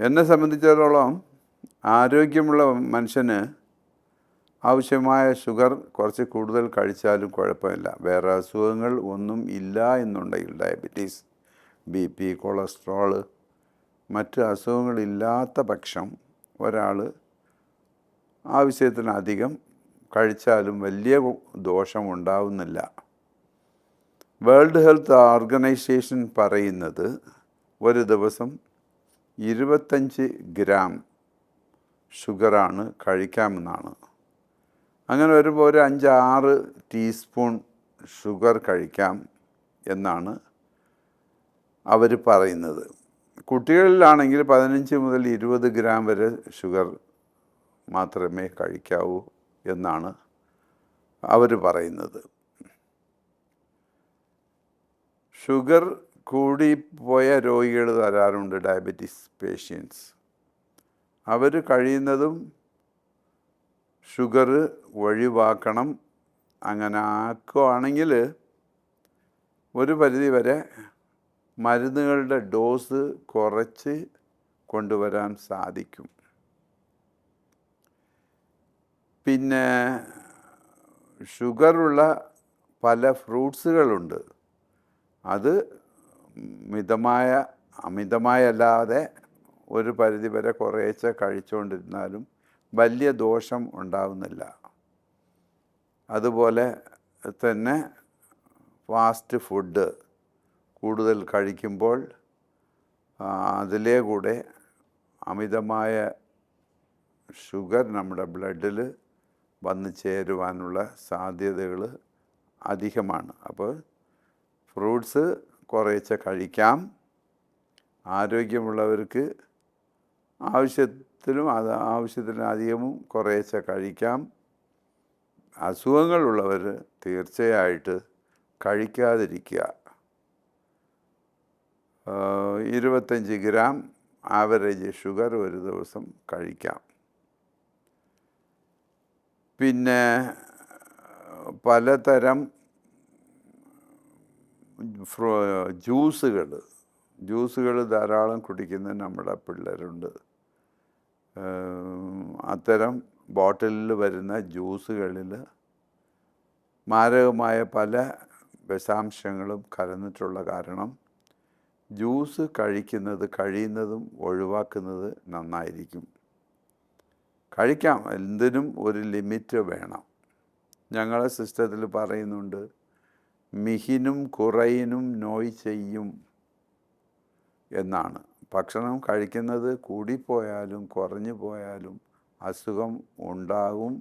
എന്നെ സംബന്ധിച്ചിടത്തോളം ആരോഗ്യമുള്ള മനുഷ്യന് ആവശ്യമായ ഷുഗർ കുറച്ച് കൂടുതൽ കഴിച്ചാലും കുഴപ്പമില്ല. വേറെ അസുഖങ്ങൾ ഒന്നും ഇല്ല എന്നുണ്ടെങ്കിൽ, ഡയബറ്റീസ്, ബി പി, കൊളസ്ട്രോള്, മറ്റ് അസുഖങ്ങളില്ലാത്ത പക്ഷം ഒരാൾ ആവശ്യത്തിലധികം കഴിച്ചാലും വലിയ ദോഷമുണ്ടാവുന്നില്ല. വേൾഡ് ഹെൽത്ത് ഓർഗനൈസേഷൻ പറയുന്നത് ഒരു ദിവസം 25 ഗ്രാം ഷുഗറാണ് കഴിക്കാമെന്നാണ്. അങ്ങനെ വരുമ്പോൾ ഒരു 5-6 ടീസ്പൂൺ ഷുഗർ കഴിക്കാം എന്നാണ് അവർ പറയുന്നത്. കുട്ടികളിലാണെങ്കിൽ 15 മുതൽ 20 ഗ്രാം വരെ ഷുഗർ മാത്രമേ കഴിക്കാവൂ എന്നാണ് അവർ പറയുന്നത്. ഷുഗർ കൂടിപ്പോയ രോഗികൾ ധാരാളമുണ്ട്, ഡയബറ്റീസ് പേഷ്യൻസ്. അവർ കഴിയുന്നതും ഷുഗർ ഒഴിവാക്കണം. അങ്ങനെ ആക്കുകയാണെങ്കിൽ ഒരു പരിധി വരെ മരുന്നുകളുടെ ഡോസ് കുറച്ച് കൊണ്ടുവരാൻ സാധിക്കും. പിന്നെ ഷുഗറുള്ള പല ഫ്രൂട്ട്സുകളുണ്ട്. അത് അമിതമായല്ലാതെ ഒരു പരിധി വരെ കുറേശ്ശെ കഴിച്ചുകൊണ്ടിരുന്നാലും വലിയ ദോഷം ഉണ്ടാവുന്നില്ല. അതുപോലെ തന്നെ ഫാസ്റ്റ് ഫുഡ് കൂടുതൽ കഴിക്കുമ്പോൾ അതിലെ കൂടെ അമിതമായ ഷുഗർ നമ്മുടെ ബ്ലഡിൽ വന്നു ചേരുവാനുള്ള സാധ്യതകൾ അധികമാണ്. അപ്പോൾ ഫ്രൂട്ട്സ് കുറേശ്ശെ കഴിക്കാം. ആരോഗ്യമുള്ളവർക്ക് ആവശ്യത്തിലധികവും കുറേശ്ശെ കഴിക്കാം. അസുഖങ്ങളുള്ളവർ തീർച്ചയായിട്ട് കഴിക്കാതിരിക്കുക. 25 ഗ്രാം ആവറേജ് ഷുഗർ ഒരു ദിവസം കഴിക്കാം. പിന്നെ പലതരം ജ്യൂസുകൾ ധാരാളം കുടിക്കുന്ന നമ്മുടെ പിള്ളേരുണ്ട്. അത്തരം ബോട്ടിലിൽ വരുന്ന ജ്യൂസുകളിൽ മാരകമായ പല വിഷാംശങ്ങളും കലർന്നിട്ടുള്ള കാരണം ജ്യൂസ് കഴിയുന്നതും ഒഴിവാക്കുന്നത് നന്നായിരിക്കും. കഴിക്കാം, എന്തിനും ഒരു ലിമിറ്റ് വേണം. ഞങ്ങളുടെ സിസ്റ്റത്തിൽ പറയുന്നുണ്ട്, മിഹിനും കുറയിനും നോയ് ചെയ്യും എന്നാണ്. ഭക്ഷണം കഴിക്കുന്നത് കൂടിപ്പോയാലും കുറഞ്ഞു പോയാലും അസുഖം ഉണ്ടാകും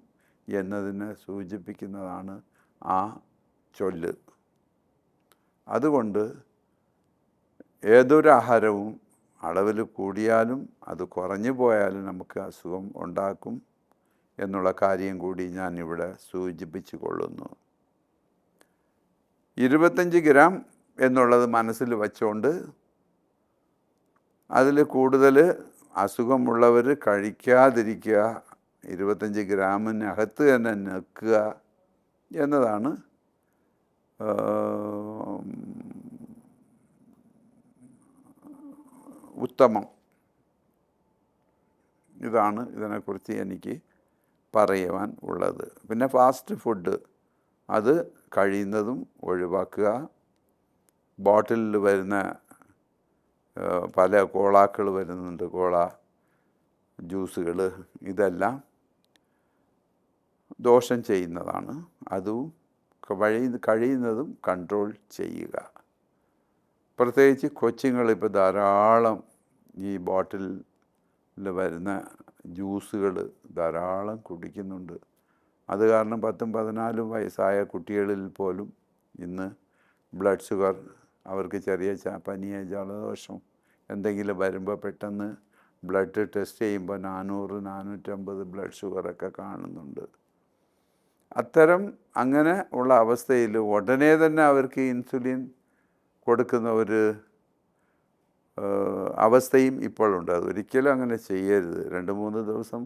എന്നതിനെ സൂചിപ്പിക്കുന്നതാണ് ആ ചൊല്ല്. അതുകൊണ്ട് ഏതൊരു ആഹാരവും അളവിൽ കൂടിയാലും അത് കുറഞ്ഞു പോയാലും നമുക്ക് അസുഖം ഉണ്ടാക്കും എന്നുള്ള കാര്യം കൂടി ഞാനിവിടെ സൂചിപ്പിച്ചു കൊള്ളുന്നു. 25 ഗ്രാം എന്നുള്ളത് മനസ്സിൽ വച്ചുകൊണ്ട് അതിൽ കൂടുതൽ അസുഖമുള്ളവർ കഴിക്കാതിരിക്കുക, 25 ഗ്രാമിനകത്ത് തന്നെ നിൽക്കുക എന്നതാണ് ഉത്തമം. ഇതാണ് ഇതിനെക്കുറിച്ച് എനിക്ക് പറയുവാൻ ഉള്ളത്. പിന്നെ ഫാസ്റ്റ് ഫുഡ് അത് കഴിയുന്നതും ഒഴിവാക്കുക. ബോട്ടിലിൽ വരുന്ന പല കോളാക്കൾ വരുന്നുണ്ട്, കോള ജ്യൂസുകൾ, ഇതെല്ലാം ദോഷം ചെയ്യുന്നതാണ്. അതും കഴിയുന്നതും കൺട്രോൾ ചെയ്യുക. പ്രത്യേകിച്ച് കൊച്ചുങ്ങളിപ്പോൾ ധാരാളം ഈ ബോട്ടിലിൽ വരുന്ന ജ്യൂസുകൾ ധാരാളം കുടിക്കുന്നുണ്ട്. അത് കാരണം 10-14 വയസ്സായ കുട്ടികളിൽ പോലും ഇന്ന് ബ്ലഡ് ഷുഗർ, അവർക്ക് ചെറിയ പനിയോ ജലദോഷം എന്തെങ്കിലും വരുമ്പോൾ പെട്ടെന്ന് ബ്ലഡ് ടെസ്റ്റ് ചെയ്യുമ്പോൾ 400-450 ബ്ലഡ് ഷുഗറൊക്കെ കാണുന്നുണ്ട്. അങ്ങനെ ഉള്ള അവസ്ഥയിൽ ഉടനെ തന്നെ അവർക്ക് ഇൻസുലിൻ കൊടുക്കുന്ന ഒരു അവസ്ഥയും ഇപ്പോഴുണ്ട്. അതൊരിക്കലും അങ്ങനെ ചെയ്യരുത്. 2-3 ദിവസം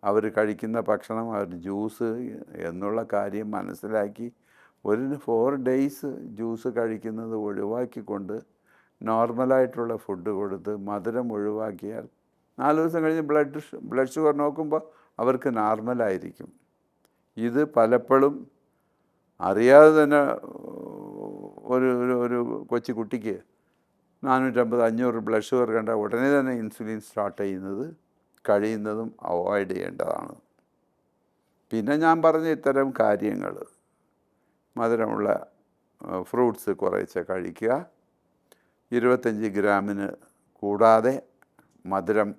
അവർ കഴിക്കുന്ന ഭക്ഷണം, അവർ ജ്യൂസ് എന്നുള്ള കാര്യം മനസ്സിലാക്കി ഒരു 4 ഡേയ്സ് ജ്യൂസ് കഴിക്കുന്നത് ഒഴിവാക്കിക്കൊണ്ട് നോർമലായിട്ടുള്ള ഫുഡ് കൊടുത്ത് മധുരം ഒഴിവാക്കിയാൽ 4 ദിവസം കഴിഞ്ഞ് ബ്ലഡ് ഷുഗർ നോക്കുമ്പോൾ അവർക്ക് നോർമലായിരിക്കും. ഇത് പലപ്പോഴും അറിയാതെ തന്നെ ഒരു ഒരു ഒരു കൊച്ചു കുട്ടിക്ക് 450, 500 ബ്ലഡ് ഷുഗർ കണ്ട ഉടനെ തന്നെ ഇൻസുലിൻ സ്റ്റാർട്ട് ചെയ്യുന്നത് കഴിയുന്നതും അവോയ്ഡ് ചെയ്യേണ്ടതാണ്. പിന്നെ ഞാൻ പറഞ്ഞ ഇത്തരം കാര്യങ്ങൾ, മധുരമുള്ള ഫ്രൂട്ട്സ് കുറേശ്ശെ കഴിക്കുക, 25 ഗ്രാമിന് കൂടാതെ മധുരം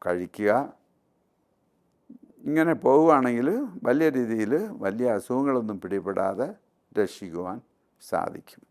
കഴിക്കുക. ഇങ്ങനെ പോവുകയാണെങ്കിൽ വലിയ രീതിയിൽ വലിയ അസുഖങ്ങളൊന്നും പിടിപെടാതെ രക്ഷിക്കുവാൻ സാധിക്കും.